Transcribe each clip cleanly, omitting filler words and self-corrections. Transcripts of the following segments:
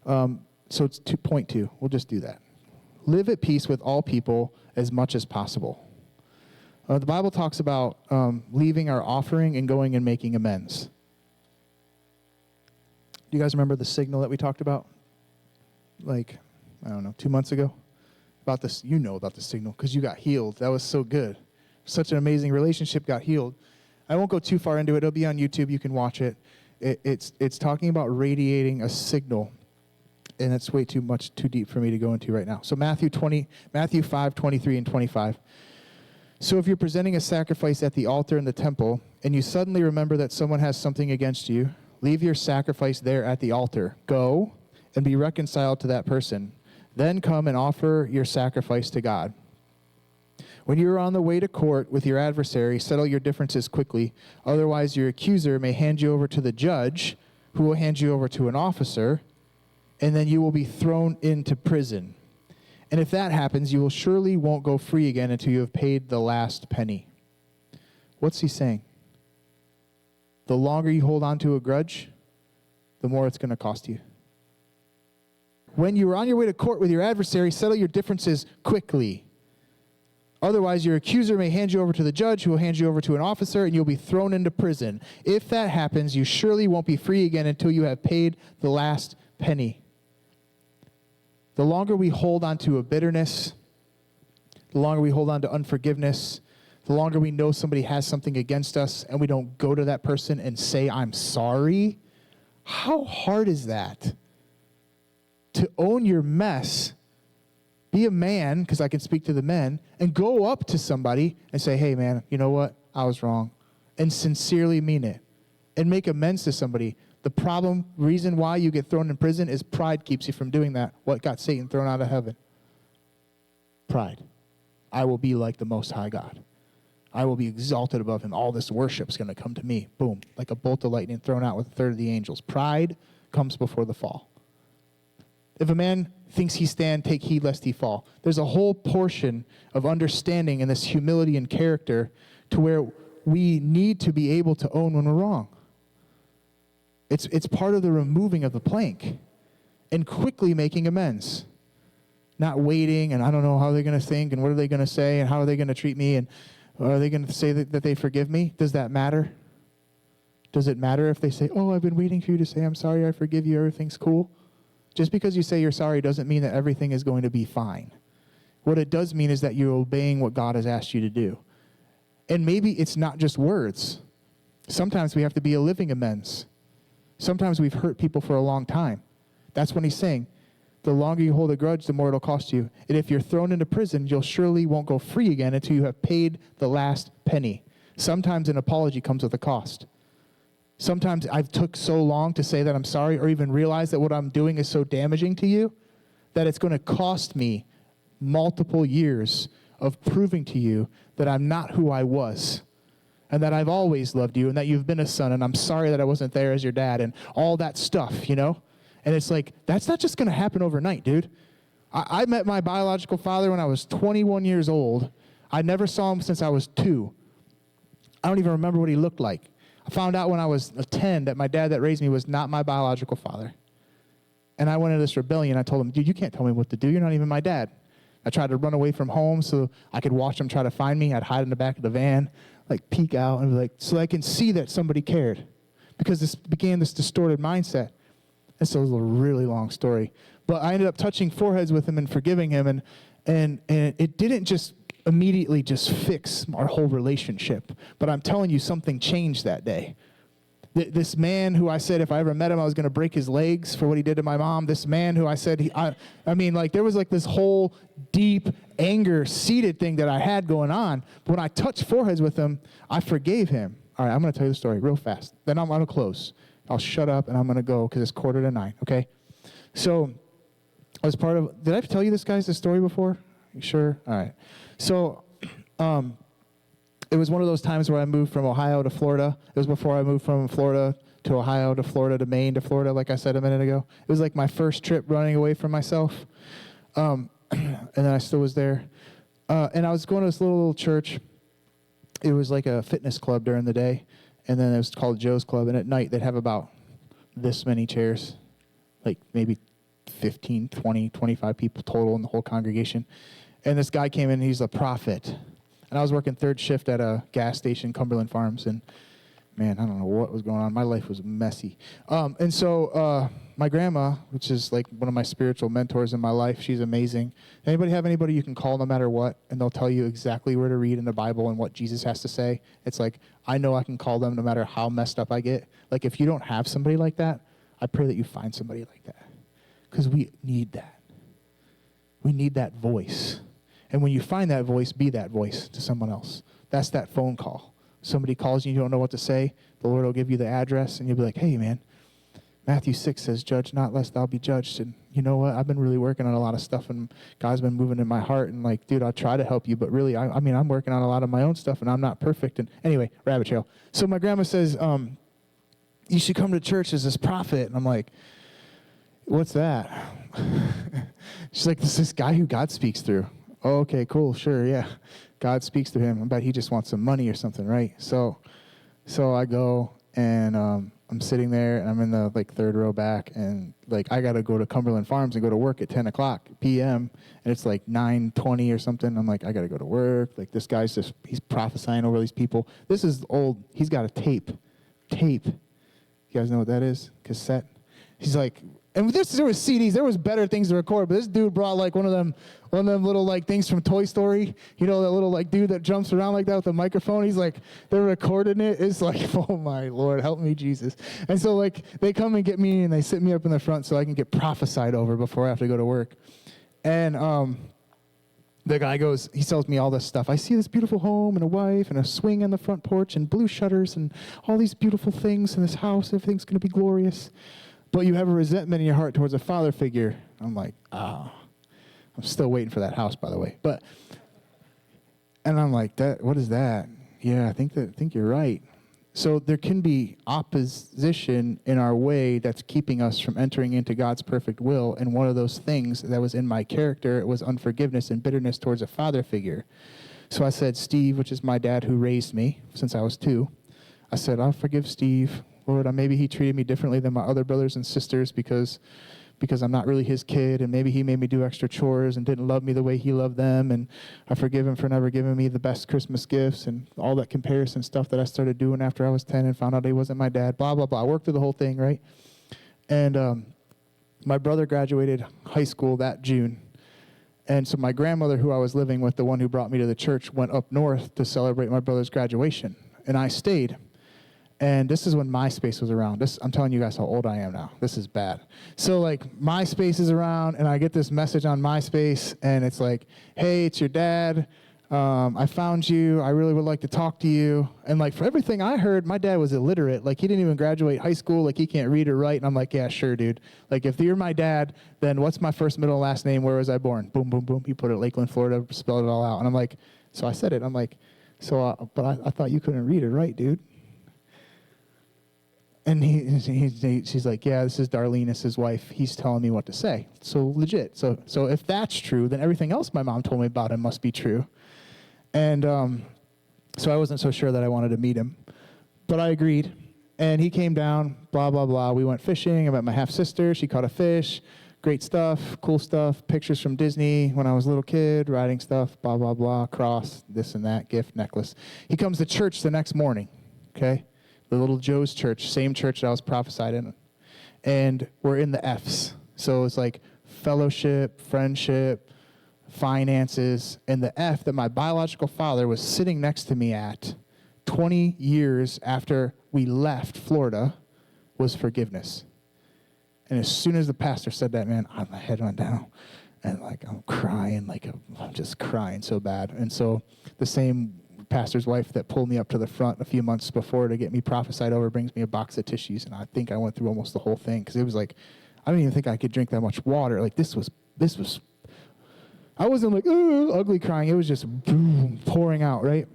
So it's 2.2. We'll just do that. Live at peace with all people as much as possible. The Bible talks about leaving our offering and going and making amends. Do you guys remember the signal that we talked about? Like, I don't know, 2 months ago? About this, you know about the signal because you got healed. That was so good. Such an amazing relationship got healed. I won't go too far into it. It'll be on YouTube. You can watch it. It's talking about radiating a signal, and it's way too deep for me to go into right now. So Matthew 5:23 and 25. So if you're presenting a sacrifice at the altar in the temple, and you suddenly remember that someone has something against you, leave your sacrifice there at the altar. Go and be reconciled to that person. Then come and offer your sacrifice to God. When you are on the way to court with your adversary, settle your differences quickly. Otherwise, your accuser may hand you over to the judge, who will hand you over to an officer, and then you will be thrown into prison. And if that happens, you will surely won't go free again until you have paid the last penny. What's he saying? The longer you hold on to a grudge, the more it's going to cost you. When you are on your way to court with your adversary, settle your differences quickly. Otherwise, your accuser may hand you over to the judge, who will hand you over to an officer, and you'll be thrown into prison. If that happens, you surely won't be free again until you have paid the last penny. The longer we hold on to a bitterness, the longer we hold on to unforgiveness, the longer we know somebody has something against us and we don't go to that person and say, I'm sorry, how hard is that? To own your mess, be a man, because I can speak to the men, and go up to somebody and say, hey man, you know what? I was wrong. And sincerely mean it. And make amends to somebody. The reason why you get thrown in prison is pride keeps you from doing that. What got Satan thrown out of heaven? Pride. I will be like the Most High God. I will be exalted above him. All this worship's going to come to me. Boom. Like a bolt of lightning thrown out with a third of the angels. Pride comes before the fall. If a man thinks he stand, take heed lest he fall. There's a whole portion of understanding in this humility and character to where we need to be able to own when we're wrong. It's part of the removing of the plank and quickly making amends. Not waiting, and I don't know how they're going to think, and what are they going to say, and how are they going to treat me, and are they going to say that they forgive me? Does that matter? Does it matter if they say, oh, I've been waiting for you to say I'm sorry, I forgive you, everything's cool? Just because you say you're sorry doesn't mean that everything is going to be fine. What it does mean is that you're obeying what God has asked you to do. And maybe it's not just words. Sometimes we have to be a living amends. Sometimes we've hurt people for a long time. That's when he's saying, the longer you hold a grudge, the more it'll cost you. And if you're thrown into prison, you'll surely won't go free again until you have paid the last penny. Sometimes an apology comes with a cost. Sometimes I've took so long to say that I'm sorry or even realize that what I'm doing is so damaging to you that it's going to cost me multiple years of proving to you that I'm not who I was. And that I've always loved you, and that you've been a son, and I'm sorry that I wasn't there as your dad, and all that stuff, you know? And it's like, that's not just going to happen overnight, dude. I met my biological father when I was 21 years old. I never saw him since I was 2. I don't even remember what he looked like. I found out when I was 10 that my dad that raised me was not my biological father. And I went into this rebellion. I told him, dude, you can't tell me what to do. You're not even my dad. I tried to run away from home so I could watch him try to find me. I'd hide in the back of the van, like peek out and be like, so I can see that somebody cared. Because this began this distorted mindset. This is a really long story. But I ended up touching foreheads with him and forgiving him. And it didn't just immediately just fix our whole relationship. But I'm telling you, something changed that day. This man who I said if I ever met him, I was going to break his legs for what he did to my mom. This man who I said, there was like this whole deep anger seated thing that I had going on. But when I touched foreheads with him, I forgave him. All right, I'm going to tell you the story real fast. Then I'm going to close. I'll shut up and I'm going to go because it's 8:45, okay? So I was part of, did I tell you this story before? You sure? All right. So, it was one of those times where I moved from Ohio to Florida. It was before I moved from Florida to Ohio to Florida to Maine to Florida, like I said a minute ago. It was like my first trip running away from myself. And then I still was there. And I was going to this little church. It was like a fitness club during the day. And then it was called Joe's Club. And at night, they'd have about this many chairs, like maybe 15, 20, 25 people total in the whole congregation. And this guy came in, he's a prophet. And I was working third shift at a gas station, Cumberland Farms, and man, I don't know what was going on. My life was messy. And so my grandma, which is like one of my spiritual mentors in my life, she's amazing. Anybody have anybody you can call no matter what, and they'll tell you exactly where to read in the Bible and what Jesus has to say? It's like, I know I can call them no matter how messed up I get. Like, if you don't have somebody like that, I pray that you find somebody like that. Because we need that. We need that voice. And when you find that voice, be that voice to someone else. That's that phone call. Somebody calls you, you don't know what to say, the Lord will give you the address, and you'll be like, hey, man, Matthew 6 says, judge not lest thou be judged. And you know what? I've been really working on a lot of stuff, and God's been moving in my heart. And like, dude, I'll try to help you. But really, I mean, I'm working on a lot of my own stuff, and I'm not perfect. And anyway, rabbit trail. So my grandma says, you should come to church as this prophet. And I'm like, what's that? She's like, this guy who God speaks through. Oh, okay, cool, sure, yeah. God speaks to him. I bet he just wants some money or something, right? So I go, and I'm sitting there, and I'm in the like third row back, and like I got to go to Cumberland Farms and go to work at 10 o'clock p.m., and it's like 9:20 or something. I'm like, I got to go to work. Like, this guy's he's prophesying over these people. This is old. He's got a tape. You guys know what that is? Cassette. He's like, and there was CDs. There was better things to record, but this dude brought like one of them little like things from Toy Story. You know, that little like dude that jumps around like that with a microphone. He's like, they're recording it. It's like, oh my Lord, help me, Jesus. And so like they come and get me and they sit me up in the front so I can get prophesied over before I have to go to work. And the guy goes, he tells me all this stuff. I see this beautiful home and a wife and a swing on the front porch and blue shutters and all these beautiful things in this house. Everything's going to be glorious. But you have a resentment in your heart towards a father figure. I'm like, I'm still waiting for that house, by the way. And I'm like, what is that? Yeah, I think you're right. So there can be opposition in our way that's keeping us from entering into God's perfect will. And one of those things that was in my character was unforgiveness and bitterness towards a father figure. So I said, Steve, which is my dad who raised me since I was 2, I said, I'll forgive Steve. Lord, maybe he treated me differently than my other brothers and sisters because I'm not really his kid, and maybe he made me do extra chores and didn't love me the way he loved them, and I forgive him for never giving me the best Christmas gifts and all that comparison stuff that I started doing after I was 10 and found out he wasn't my dad, blah, blah, blah. I worked through the whole thing, right? And my brother graduated high school that June, and so my grandmother, who I was living with, the one who brought me to the church, went up north to celebrate my brother's graduation, and I stayed. And this is when MySpace was around. I'm telling you guys how old I am now. This is bad. So like MySpace is around, and I get this message on MySpace, and it's like, hey, it's your dad. I found you. I really would like to talk to you. And like for everything I heard, my dad was illiterate. Like he didn't even graduate high school. Like he can't read or write. And I'm like, yeah, sure, dude. Like if you're my dad, then what's my first, middle, last name? Where was I born? Boom, boom, boom. He put it Lakeland, Florida, spelled it all out. And I'm like, so I said it. I'm like, but I thought you couldn't read or write, dude. And she's like, yeah, this is Darlene, it's his wife. He's telling me what to say. So legit. So if that's true, then everything else my mom told me about him must be true. And so I wasn't so sure that I wanted to meet him. But I agreed. And he came down, blah, blah, blah. We went fishing. I met my half-sister. She caught a fish. Great stuff, cool stuff. Pictures from Disney when I was a little kid, riding stuff, blah, blah, blah, cross, this and that, gift, necklace. He comes to church the next morning, okay? The little Joe's church, same church that I was prophesied in. And we're in the F's. So it's like fellowship, friendship, finances. And the F that my biological father was sitting next to me at 20 years after we left Florida was forgiveness. And as soon as the pastor said that, man, my head went down. And like I'm crying, I'm just crying so bad. And so the same pastor's wife that pulled me up to the front a few months before to get me prophesied over brings me a box of tissues, and I think I went through almost the whole thing because it was like I don't even think I could drink that much water. Like this was I wasn't like ugly crying. It was just boom, pouring out, right?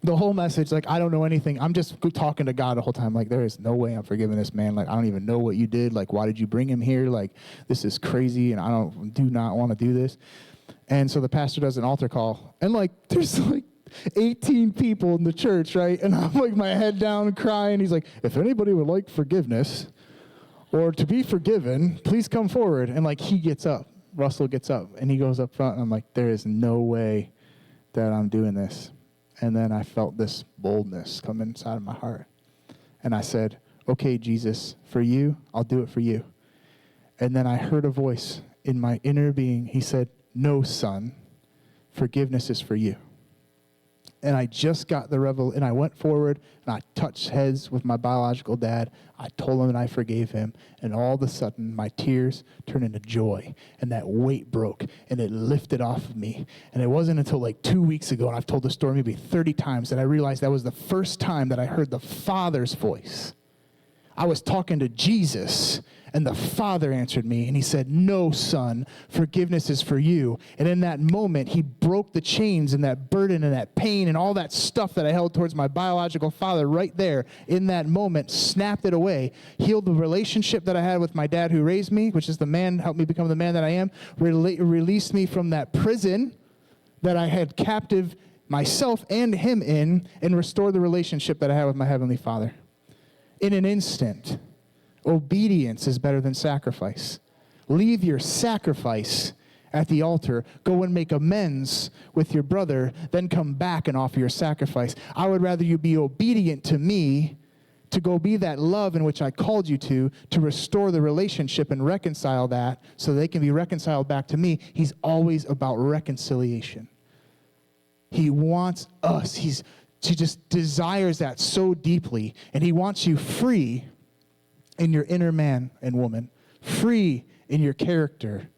The whole message, like I don't know anything. I'm just talking to God the whole time. Like there is no way I'm forgiving this man. Like I don't even know what you did. Like why did you bring him here? Like this is crazy, and I do not want to do this. And so the pastor does an altar call, and like there's like 18 people in the church, right? And I'm like my head down crying. He's like, if anybody would like forgiveness, or to be forgiven, please come forward. And like he gets up, Russell gets up, and he goes up front, and I'm like, there is no way that I'm doing this. And then I felt this boldness come inside of my heart. And I said, okay, Jesus, for you, I'll do it for you. And then I heard a voice in my inner being. He said, no, son, forgiveness is for you. And I just got the and I went forward, and I touched heads with my biological dad. I told him that I forgave him, and all of a sudden, my tears turned into joy, and that weight broke, and it lifted off of me. And it wasn't until like 2 weeks ago, and I've told the story maybe 30 times, that I realized that was the first time that I heard the Father's voice. I was talking to Jesus, and the Father answered me, and he said, no, son, forgiveness is for you. And in that moment, he broke the chains and that burden and that pain and all that stuff that I held towards my biological father right there in that moment, snapped it away, healed the relationship that I had with my dad who raised me, which is the man, helped me become the man that I am, released me from that prison that I had captive myself and him in, and restored the relationship that I had with my Heavenly Father. In an instant. Obedience is better than sacrifice. Leave your sacrifice at the altar. Go and make amends with your brother, then come back and offer your sacrifice. I would rather you be obedient to me, to go be that love in which I called you to restore the relationship and reconcile that so they can be reconciled back to me. He's always about reconciliation. He wants us. He just desires that so deeply, and he wants you free in your inner man and woman, free in your character,